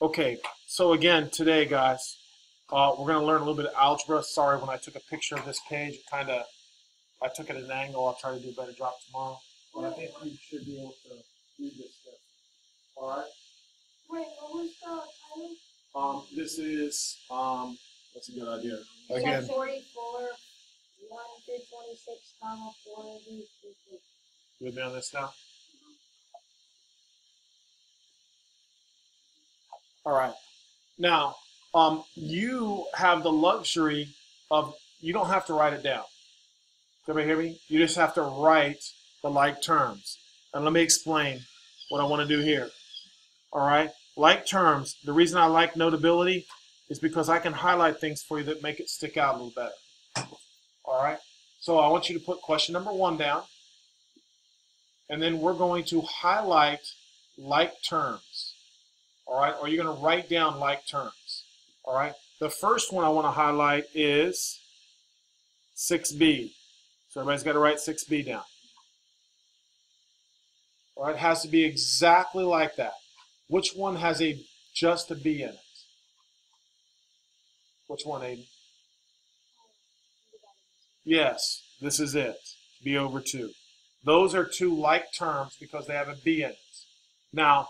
Okay, so again, today, guys, we're going to learn a little bit of algebra. Sorry, when I took a picture of this page, I took it at an angle. I'll try to do a better job tomorrow. But I think we should be able to do this stuff. All right? Wait, what was the title? This is, that's a good idea. Again. 44, 1 through 26, comma, 4, you with me on this now? All right. Now, you have the luxury of, you don't have to write it down. Does everybody hear me? You just have to write the like terms. And let me explain what I want to do here. All right? Like terms, the reason I like Notability is because I can highlight things for you that make it stick out a little better. All right? So I want you to put question number 1 down. And then we're going to highlight like terms. All right, or you're going to write down like terms. All right, the first one I want to highlight is 6b. So everybody's got to write 6b down. All right, it has to be exactly like that. Which one has just a b in it? Which one, Aiden? Yes, this is it. b over 2. Those are 2 like terms because they have a b in it. Now,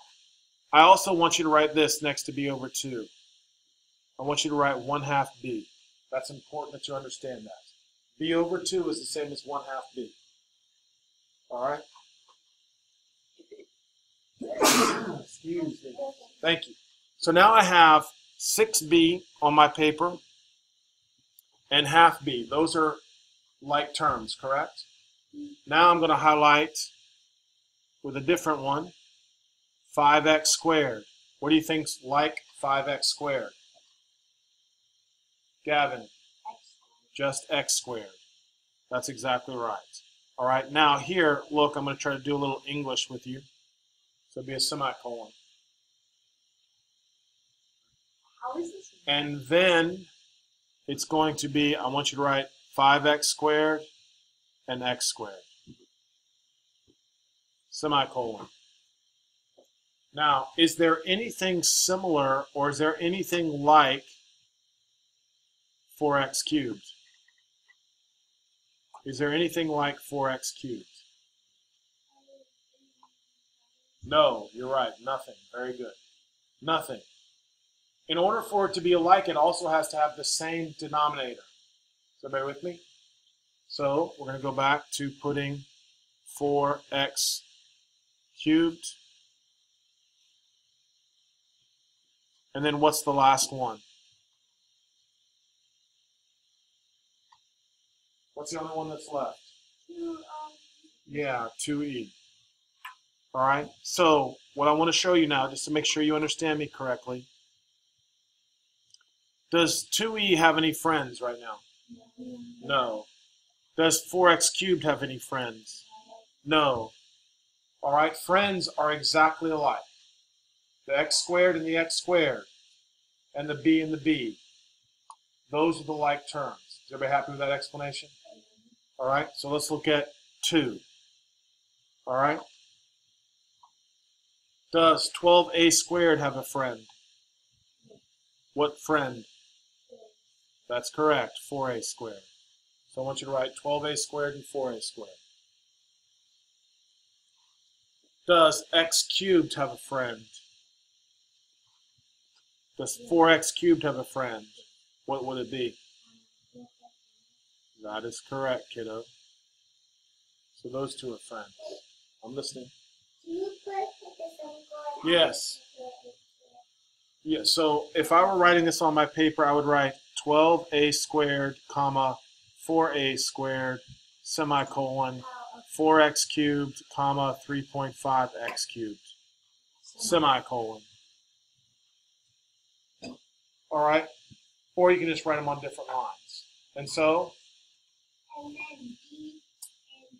I also want you to write this next to b over 2. I want you to write 1/2 b. That's important that you understand that. b over 2 is the same as 1/2 b. All right? Excuse me. Thank you. So now I have 6b on my paper and 1/2 b. Those are like terms, correct? Now I'm going to highlight with a different one. 5x squared. What do you think's like 5x squared? Gavin? Just x squared. That's exactly right. All right, now here, look, I'm going to try to do a little English with you. So it'll be a semicolon. How is this? And then it's going to be, I want you to write 5x squared and x squared. Semicolon. Now, is there anything similar or is there anything like 4x cubed? Is there anything like 4x cubed? No, you're right. Nothing. Very good. Nothing. In order for it to be alike, it also has to have the same denominator. Is everybody with me? So we're going to go back to putting 4x cubed. And then what's the last one? What's the only one that's left? Yeah, 2e. All right, so what I want to show you now, just to make sure you understand me correctly, does 2e have any friends right now? No. Does 4x cubed have any friends? No. All right, friends are exactly alike. The x squared and the x squared, and the b and the b. Those are the like terms. Is everybody happy with that explanation? All right, so let's look at 2. All right. Does 12a squared have a friend? What friend? That's correct, 4a squared. So I want you to write 12a squared and 4a squared. Does x cubed have a friend? Does 4x cubed have a friend? What would it be? That is correct, kiddo. So those 2 are friends. I'm listening. Yes. Yeah, so if I were writing this on my paper, I would write 12a squared, comma, 4a squared, semicolon, 4x cubed, comma, 3.5x cubed, semicolon. All right? Or you can just write them on different lines. And so? And then B and 5.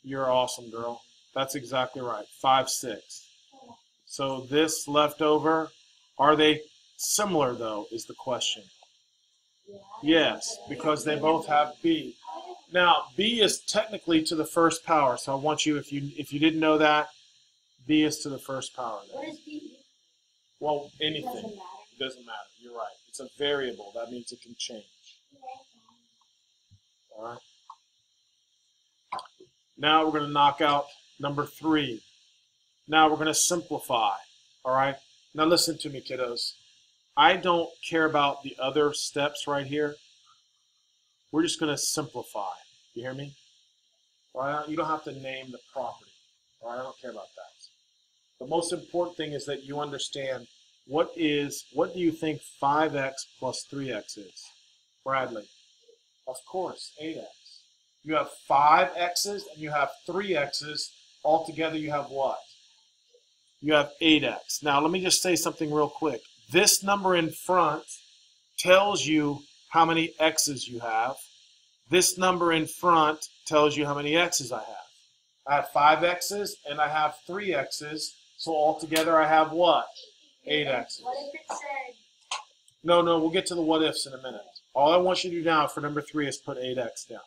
You're awesome, girl. That's exactly right. 5/6. So this left over, are they similar, though, is the question. Yes, because they both have b. Now, b is technically to the first power, so I want you, if you didn't know that, b is to the first power. What is B? Well, It anything. doesn't matter. It doesn't matter. You're right. It's a variable. That means it can change. All right. Now we're going to knock out number 3. Now we're going to simplify. All right. Now listen to me, kiddos. I don't care about the other steps right here. We're just going to simplify. You hear me? All right. You don't have to name the property. All right. I don't care about that. The most important thing is that you understand what do you think 5x plus 3x is? Bradley. Of course, 8x. You have 5 x's and you have 3 x's. Altogether, you have what? You have 8x. Now, let me just say something real quick. This number in front tells you how many x's you have. This number in front tells you how many x's I have. I have 5 x's and I have 3 x's. So altogether, I have what? 8 x's. What if it said? No, we'll get to the what ifs in a minute. All I want you to do now for number 3 is put 8x down.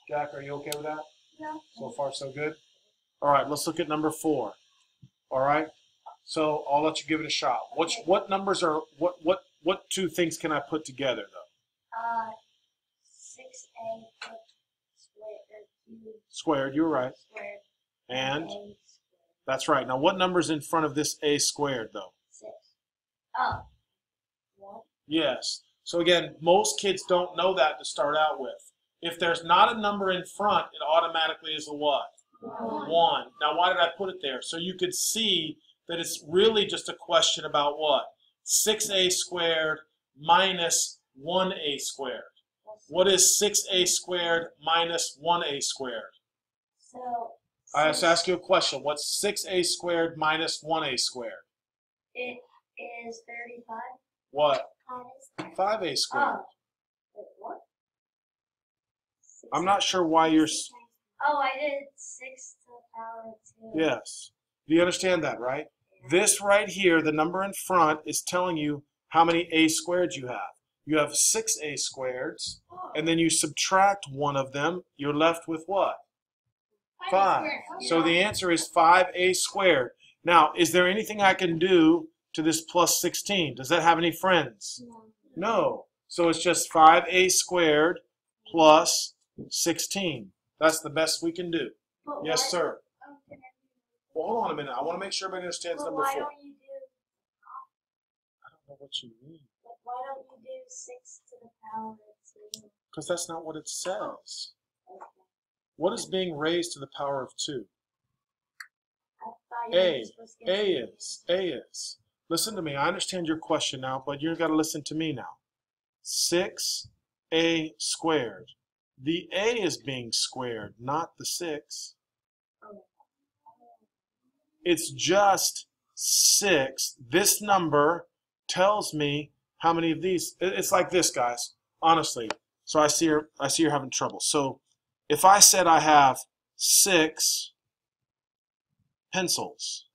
Jack, are you okay with that? No. So far, so good? All right, let's look at number 4. All right? So I'll let you give it a shot. What numbers are, what 2 things can I put together, though? 6a put squared. Squared, you were right. Squared. And? A squared. That's right. Now, what number's in front of this a squared, though? 6. Oh. 1. Yes. So again, most kids don't know that to start out with. If there's not a number in front, it automatically is a what? 1. Now, why did I put it there? So you could see that it's really just a question about what? 6a squared minus 1a squared. What is 6a squared minus 1a squared? So. I have to ask you a question. What's 6a squared minus 1a squared? It is 35. What? 5a Minus squared. Oh. Wait, what? I'm not sure why you're... Oh, I did 6 to the power of 2. Yes. Do you understand that, right? This right here, the number in front, is telling you how many a squareds you have. You have 6a squareds, and then you subtract one of them. You're left with what? 5. So the answer is 5a squared. Now, is there anything I can do to this plus 16? Does that have any friends? No. So it's just 5a squared plus 16. That's the best we can do. Yes, sir. Well, hold on a minute. I want to make sure everybody understands number 4. Why don't you do? I don't know what you mean. Why don't you do 6 to the power of 2? Because that's not what it says. What is being raised to the power of 2? A is. Listen to me. I understand your question now, but you've got to listen to me now. 6a squared. The a is being squared, not the 6. It's just 6. This number tells me how many of these. It's like this, guys. Honestly. So I see you're having trouble. So if I said I have 6 pencils,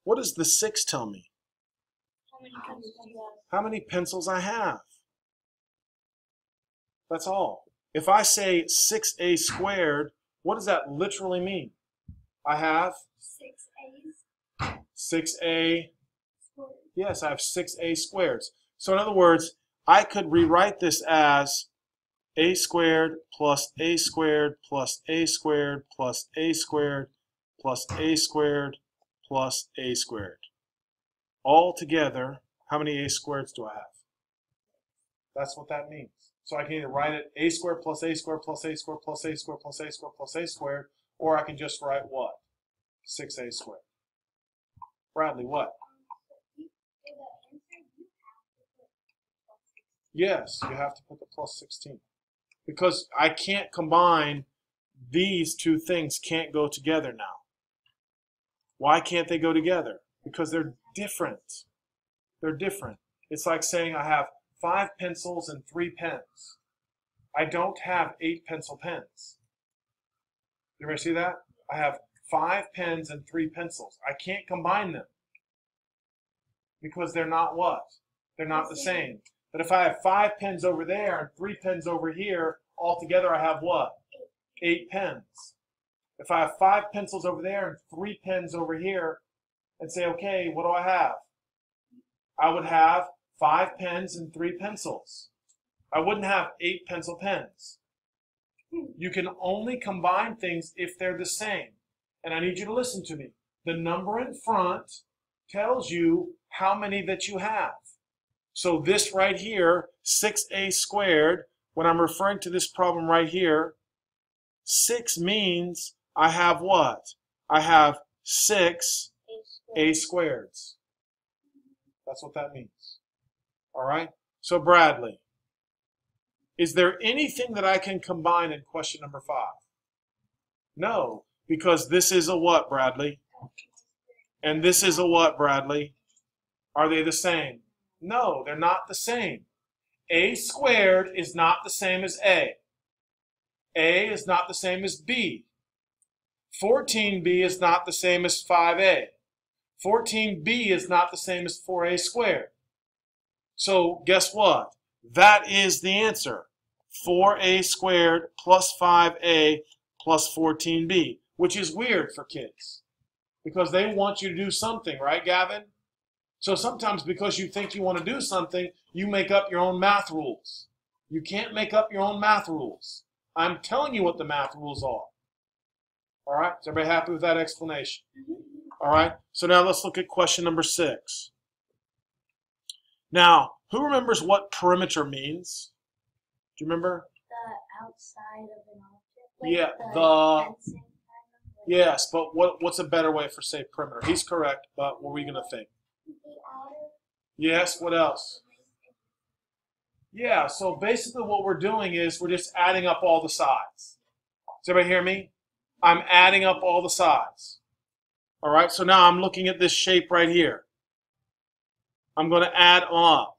what does the 6 tell me? How many pencils I have? That's all. If I say 6a squared, what does that literally mean? I have 6 A's. 6a. Yes, I have 6a squareds. So in other words, I could rewrite this as a squared plus a squared plus a squared plus a squared plus a squared plus a squared. All together, how many a squareds do I have? That's what that means. So I can either write it a squared plus a squared plus a squared plus a squared plus a squared plus a squared, or I can just write what? 6a squared. Bradley, what? Yes, you have to put the plus 16. Because I can't combine these 2 things, can't go together now. Why can't they go together? Because they're different. They're different. It's like saying I have 5 pencils and 3 pens. I don't have 8 pencil pens. You ever see that? I have 5 pens and 3 pencils. I can't combine them. Because they're not what? They're not the same. But if I have 5 pens over there and 3 pens over here, altogether I have what? 8 pens. If I have 5 pencils over there and 3 pens over here, and say, okay, what do I have? I would have 5 pens and 3 pencils. I wouldn't have 8 pencil pens. You can only combine things if they're the same. And I need you to listen to me. The number in front tells you how many that you have. So this right here, 6a squared, when I'm referring to this problem right here, 6 means I have what? I have 6 a squareds. That's what that means. All right? So Bradley, is there anything that I can combine in question number 5? No, because this is a what, Bradley? And this is a what, Bradley? Are they the same? No, they're not the same. A squared is not the same as A. A is not the same as B. 14b is not the same as 5a. 14b is not the same as 4a squared. So guess what? That is the answer. 4a squared plus 5a plus 14b, which is weird for kids because they want you to do something, right, Gavin? So sometimes because you think you want to do something, you make up your own math rules. You can't make up your own math rules. I'm telling you what the math rules are. All right, is everybody happy with that explanation? All right, so now let's look at question number 6. Now, who remembers what perimeter means? Do you remember? The outside of an object. Yeah, fencing kind of, yes, but what's a better way for say perimeter? He's correct, but what were you going to think? the outer. Yes, what else? Yeah, so basically what we're doing is we're just adding up all the sides. Does everybody hear me? I'm adding up all the sides. All right, so now I'm looking at this shape right here. I'm going to add up.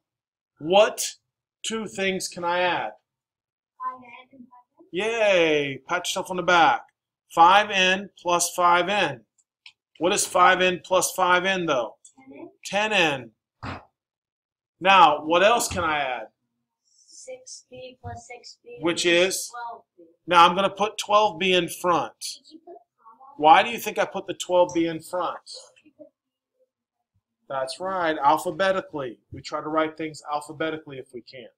What 2 things can I add? 5n and 5n. Yay, pat yourself on the back. 5n plus 5n. What is 5n plus 5n though? 10n. Now, what else can I add? 6b plus 6b. Which is? 12b. Now I'm going to put 12b in front. Did you put comma? Why do you think I put the 12b in front? That's right, alphabetically. We try to write things alphabetically if we can.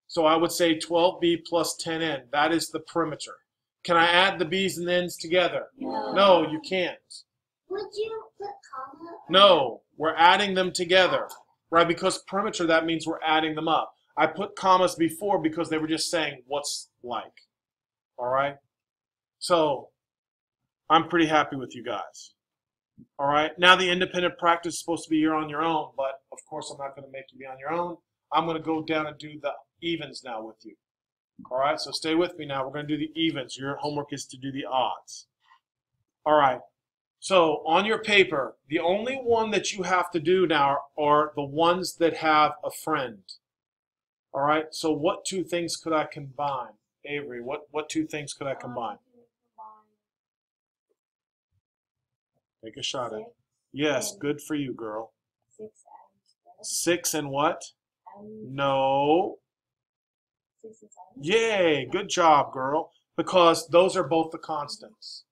So I would say 12b plus 10n. That is the perimeter. Can I add the b's and n's together? No. No, you can't. Would you put comma? No, we're adding them together. Right, because perimeter, that means we're adding them up. I put commas before because they were just saying what's like. All right? So I'm pretty happy with you guys. All right? Now the independent practice is supposed to be you're on your own, but of course I'm not going to make you be on your own. I'm going to go down and do the evens now with you. All right? So stay with me now. We're going to do the evens. Your homework is to do the odds. All right. So on your paper, the only one that you have to do now are the ones that have a friend. All right, so what 2 things could I combine? Avery, what 2 things could I combine? Take a shot at it. Yes, good for you, girl. 6 and what? No. 6 and 7. Yay, good job, girl. Because those are both the constants.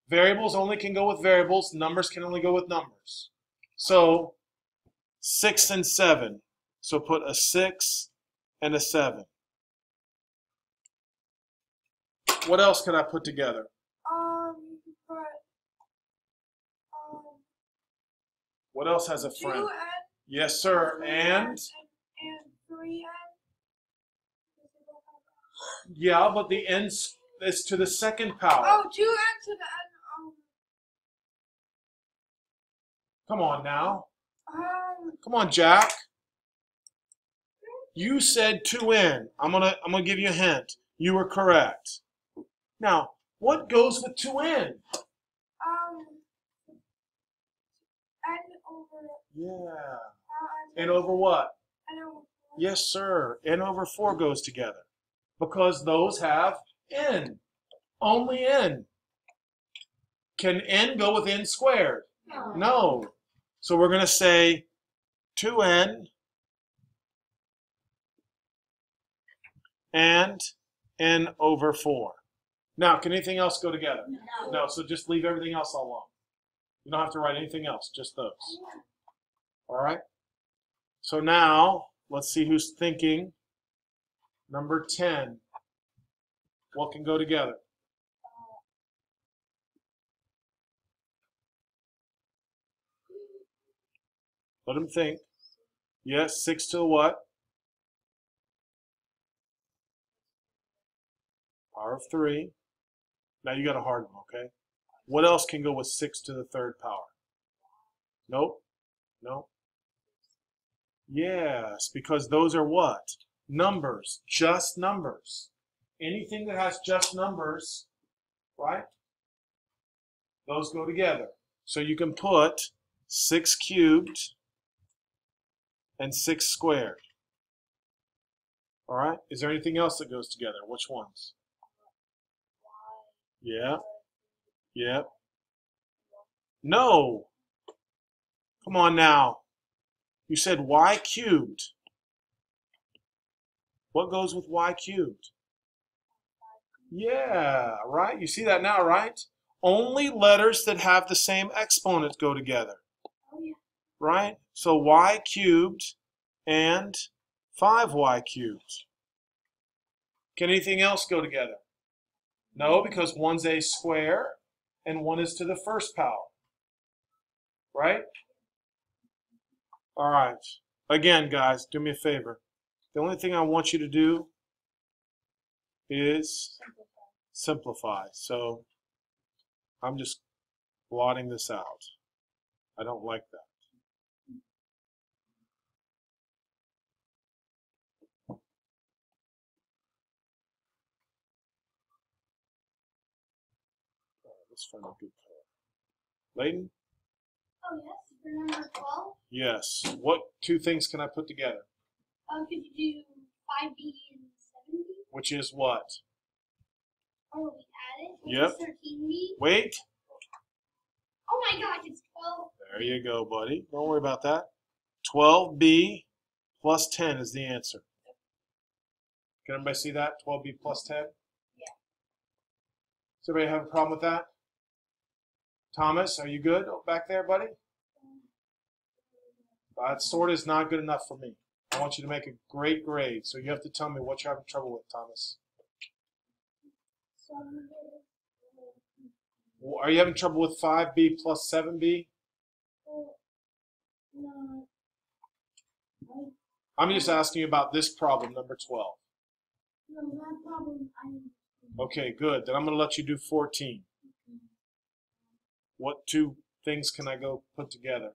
Variables only can go with variables. Numbers can only go with numbers. So 6 and 7. So put a 6 and a 7. What else can I put together? What else has a friend? 2n. Yes, sir. And 3n. yeah, but the n is to the second power. Oh, 2n to the n. Come on now. Come on, Jack. You said 2n. I'm gonna give you a hint. You were correct. Now, what goes with 2n? N over. Yeah. N over what? N over 4. Yes, sir. N over 4 goes together. Because those have n. Only n. Can n go with n squared? No. So we're going to say 2n and n over 4. Now, can anything else go together? No. No, so just leave everything else alone. You don't have to write anything else, just those. All right? So now, let's see who's thinking. Number 10. What can go together? Let them think. Yes, 6 to the what? Power of 3. Now you got a hard one, okay? What else can go with 6 to the third power? Nope. Nope. Yes, because those are what? Numbers. Just numbers. Anything that has just numbers, right? Those go together. So you can put 6 cubed and 6 squared. All right? Is there anything else that goes together? Which ones? Yeah. Yep. No. Come on now. You said y cubed. What goes with y cubed? Yeah, right? You see that now, right? Only letters that have the same exponent go together. Oh, yeah. Right? So y cubed and 5y cubed. Can anything else go together? No, because one's a square and one is to the first power. Right? All right. Again, guys, do me a favor. The only thing I want you to do is simplify. So I'm just blotting this out. I don't like that. Let's find a good color. Layden? Oh, yes. For number 12, Yes. What two things can I put together? could you do 5B and 7B? Which is what? Or we add it? Which Yep. is 13B? Wait. Oh my gosh, it's 12. There you go, buddy. Don't worry about that. 12b plus 10 is the answer. Can everybody see that? 12b plus 10? Yeah. Does everybody have a problem with that? Thomas, are you good back there, buddy? That sort is not good enough for me. I want you to make a great grade, so you have to tell me what you're having trouble with, Thomas. Are you having trouble with 5b plus 7b? No. I'm just asking you about this problem, number 12. No, that problem Okay, good. Then I'm going to let you do 14. What two things can I go put together?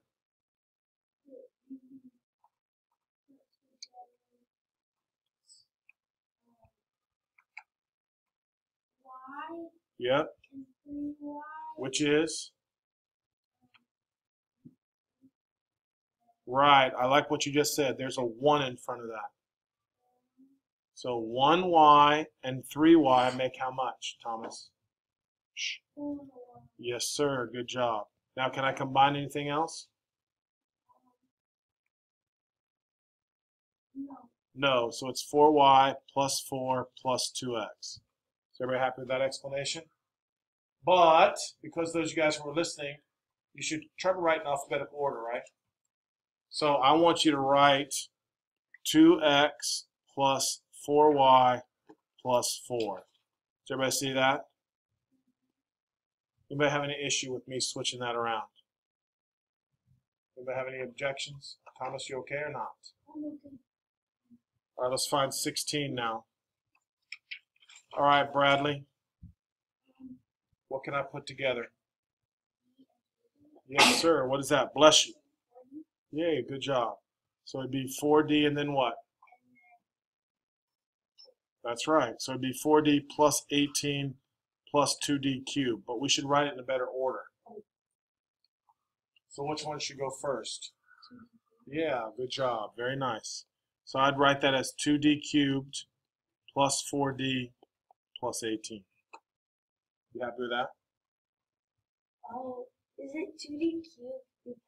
Y Yep. and 3Y. Which is? Right. I like what you just said. There's a 1 in front of that. So 1y and 3y make how much, Thomas? Shh. 4Y. Yes, sir. Good job. Now, can I combine anything else? No. No. So it's 4y plus 4 plus 2x. Is everybody happy with that explanation? But, because those of you guys who were listening, you should try to write in alphabetical order, right? So I want you to write 2x plus 4y plus 4. Does everybody see that? Anybody have any issue with me switching that around? Anybody have any objections? Thomas, you okay or not? All right, let's find 16 now. All right, Bradley. What can I put together? Yes, sir. What is that? Bless you. Yay, good job. So it'd be 4D and then what? That's right. So it'd be 4D plus 18 plus 2D cubed. But we should write it in a better order. So which one should go first? Yeah, good job. Very nice. So I'd write that as 2D cubed plus 4D plus 18. You happy with that? Oh, is it 2D cubed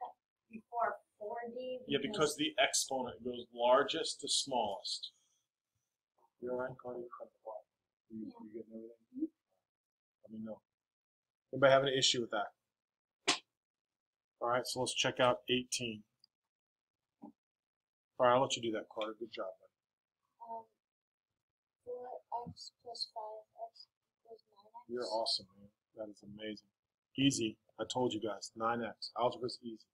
before 4D? Yeah, because the exponent goes largest to smallest. You all right, Claudia? You getting everything? me know. Anybody have an issue with that? All right, so let's check out 18. All right, I'll let you do that, Carter. Good job, buddy. 4x plus 5x equals 9x. You're awesome, man. That is amazing. Easy. I told you guys, 9x. Algebra's easy.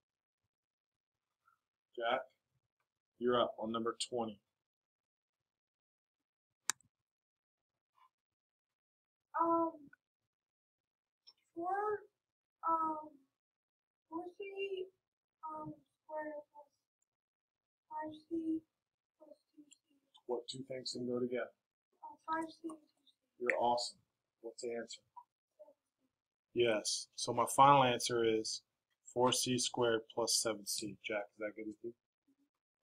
Jack, you're up on number 20. Four, 4c, squared plus 5c plus 2c. What two things can go together? 5c and 2c. You're awesome. What's the answer? Yes. So my final answer is 4c squared plus 7c. Jack, is that good with you?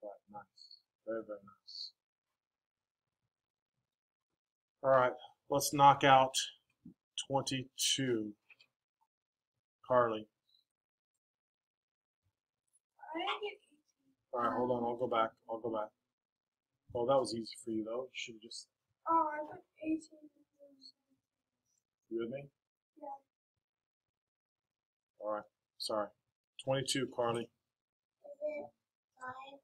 All right, nice. Very, very nice. All right, let's knock out 22. Carly. I didn't get 18. All right, hold on. I'll go back. Oh, that was easy for you, though. You should have just... Oh, I put 18. You with me? Yeah. All right. Sorry. 22, Carly. Is it 5x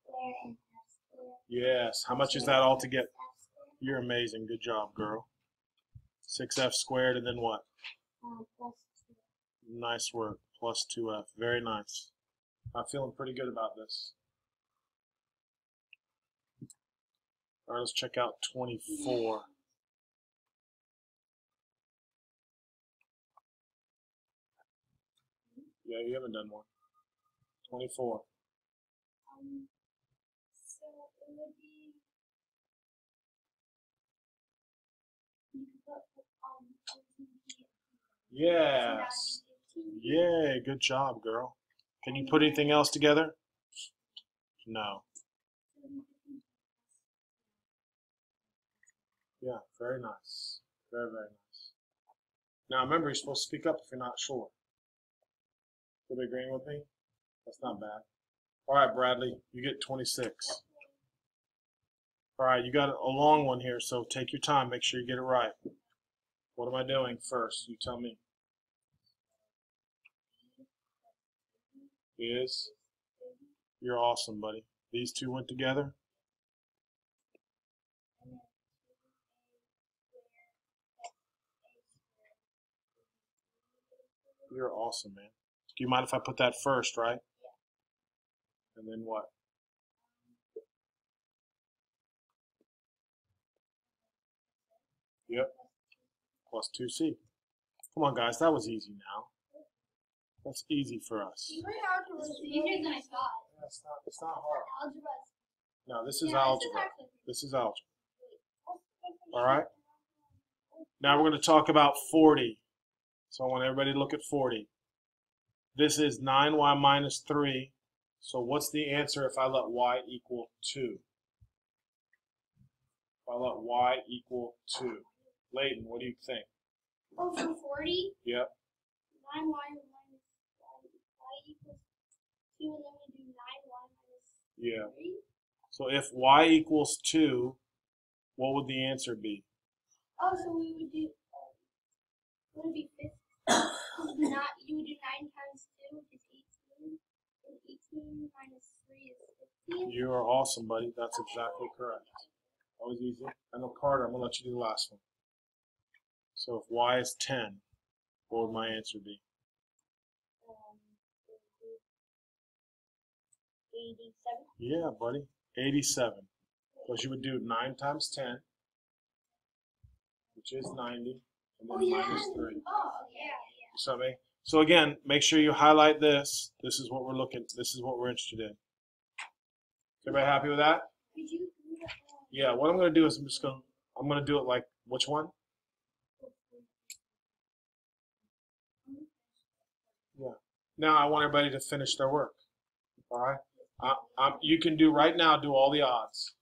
squared and f squared? Yes. How much is that all together? F squared, You're amazing. Good job, girl. 6f squared and then what? plus 2. Nice work. Plus 2f. Very nice. I'm feeling pretty good about this. All right, let's check out 24. Yeah, you haven't done one. 24. So it would be, you could put 15p. Yes. So that would be 15p. Yay, good job, girl. Can you put anything else together? No. So we could do Yeah, very nice. Very, very nice. Now remember, you're supposed to speak up if you're not sure. Everybody agreeing with me? That's not bad. All right, Bradley, you get 26. All right, you got a long one here, so take your time. Make sure you get it right. What am I doing first? You tell me. Is? You're awesome, buddy. These two went together? and then 2a squared plus a squared. You're awesome, man. Do you mind if I put that first, right? Yeah. And then what? Yep. Plus 2c. Come on, guys. That was easy now. That's easy for us. You might have to This is repeat easier than I thought. It's not hard. Algebra is No, this is yeah, algebra. This is This is algebra. actually All right. Now we're going to talk about 40. So I want everybody to look at 40. This is 9y minus 3. So what's the answer if I let y equal 2? If I let y equal 2. Layton, what do you think? Oh, so 40? Yep. 9y minus y equals 2, and then we do 9y minus Yeah. 3? So if y equals 2, what would the answer be? Oh, so we would do, would it be 50? Not, you would do 9 times 2, which is 18, and 18 minus 3 is 15. You are awesome, buddy. That's exactly correct. That was easy. I know, Carter, I'm going to let you do the last one. So if y is 10, what would my answer be? It would be 87. Yeah, buddy. 87. Because you would do 9 times 10, which is 90, and then minus 3. Oh, yeah. You saw me? So again, make sure you highlight this. This is what we're looking, this is what we're interested in. Everybody happy with that? Could you do that? Yeah, what I'm going to do is I'm going to do it like, which one? Yeah. Now I want everybody to finish their work. All right? You can do right now, do all the odds.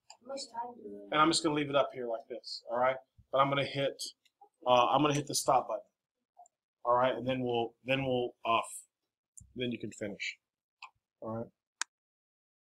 And I'm just going to leave it up here like this. All right? But I'm going to hit the stop button. All right? And then then you can finish. All right?